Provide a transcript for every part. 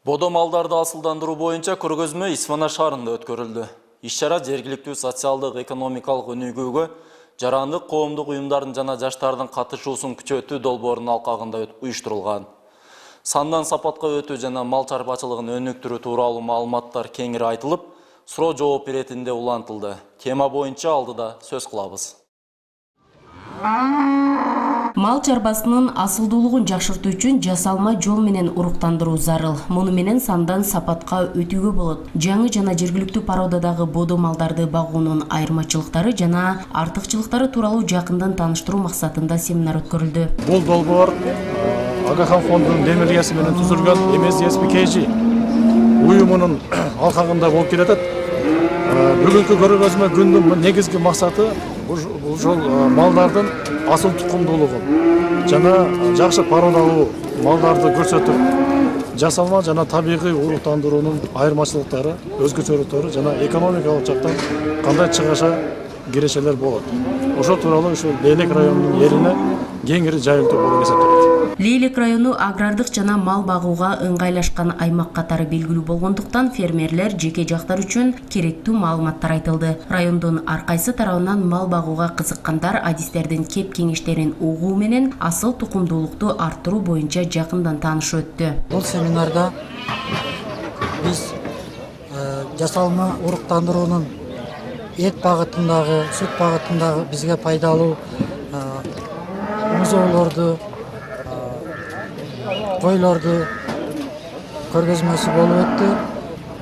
Бодо малдарды асылдандыруу боюнча көргөзмө Исфана шаарында өткөрүлдү. Иш-чара жергиликтүү социалдык экономикалык өнүгүүгө, жарандык коомдук уюмдардын жана жаштардын катышуусун күчөтүү долбоорунун алкагында уюштурулган. Сандан сапатка өтүү жана мал чарбачылыгын өнүктүрүү тууралуу маалыматтар кеңири айтылып, суроо жооп иретинде улантылды. Тема боюнча алдыда сөз кылабыз. Мал чарбасынын асылдуулугун жакшыртуу үчүн жасалма жол менен уруктандыруу зарыл. Муну менен сандан сапатка өтүүгө болот. Жаңы жана жергиликтүү породадагы бодо малдарды багуунун айырмачылыктары жана артыкчылыктары тууралуу жакындан тааныштыруу максатында семинар өткөрүлдү. Бул долбоор Агахан фондунун демилгеси менен түзүлгөн MSSPKG уюмунун алкагында болуп келатат. Бүгүнкү көргөзмө күндүн негизги максаты ушул малдардын асыл тукумдуулугун жана жакшы породалуу малдарды көрсөтүп, жасалма жана табигый уруктандыруунун айырмачылыктары, өзгөчөлүктөрү жана экономикалык жактан кандай чыгаша кирешелер болот. Ошол тууралуу ушул Лейлек районунун элине кеңири жайылтуу болуп эсептелет. Лейлек району агрардык жана мал багууга ыңгайлашкан аймак катары белгилүү болгондуктан фермерлер жеке жактар үчүн керектүү маалыматтар айтылды. Райондун ар кайсы тарабынан мал багууга кызыккандар адистердин кеп кеңештерин угуу менен асыл тукумдуулукту арттыруу боюнча жакындан таанышып өттү. Бул семинарда биз жасалма уруктандыруунун эт багытындагы, сүт багытындагы бизге пайдалуу музоолорду, койлорду көргөзмөсү болуп өттү.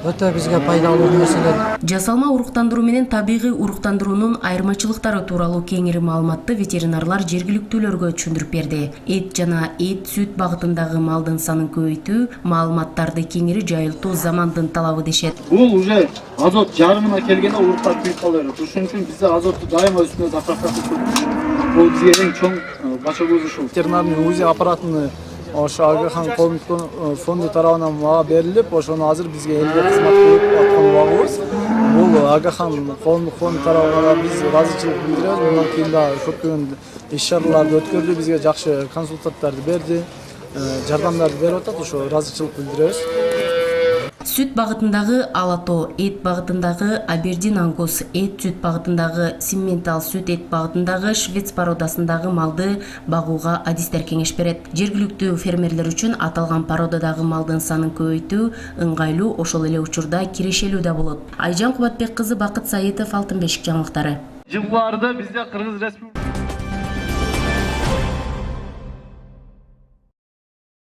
Өтө бизге пайдалуу нерселер. Жасалма уруктандыруу менен табигый уруктандыруунун айырмачылыктары тууралуу кеңири маалыматты ветеринарлар жергиликтүүлөргө түшүндүрүп берди. Эт жана эт сүт багытындагы малдын санын көбөйтүү, маалыматтарды кеңири жайылтуу замандын талабы дешет. Бул уже азот жарымына келгенде уруктар күйүп калат. Ошон үчүн бизде азотту дайыма үстүнө запрактап турабыз. Бул бизге эң чоң бачагыбыз ушул. Ветеринарный УЗИ аппаратын ошо Агахан коомдук фонду тарабынан мага берилип, ошону азыр бизге элге кызмат кылып аткан убагыбыз. Бул Агахан коомдук фонду тарабынан биз ыраазычылык билдиребиз. Мындан кийин да көптөгөн иш-чараларды өткөрдү, бизге жакшы консультанттарды берди, жардамдарды берип атат, ошо ыраазычылык билдиребиз. Сүт багытындагы Алато, эт багытындагы Абердин Ангус, эт сүт багытындагы Симментал сүт, эт багытындагы Швец породасындагы малды багууга адистер кеңеш берет. Жергиликтүү фермерлер үчүн аталган породадагы малдын санын көбөйтүү ыңгайлуу, ошол эле учурда кирешелүү да болот. Айжан Кубатбек кызы, Бакыт Саитов, Алтын бешик жаңылыктары. Жылбарда бизде Кыргыз Республикасы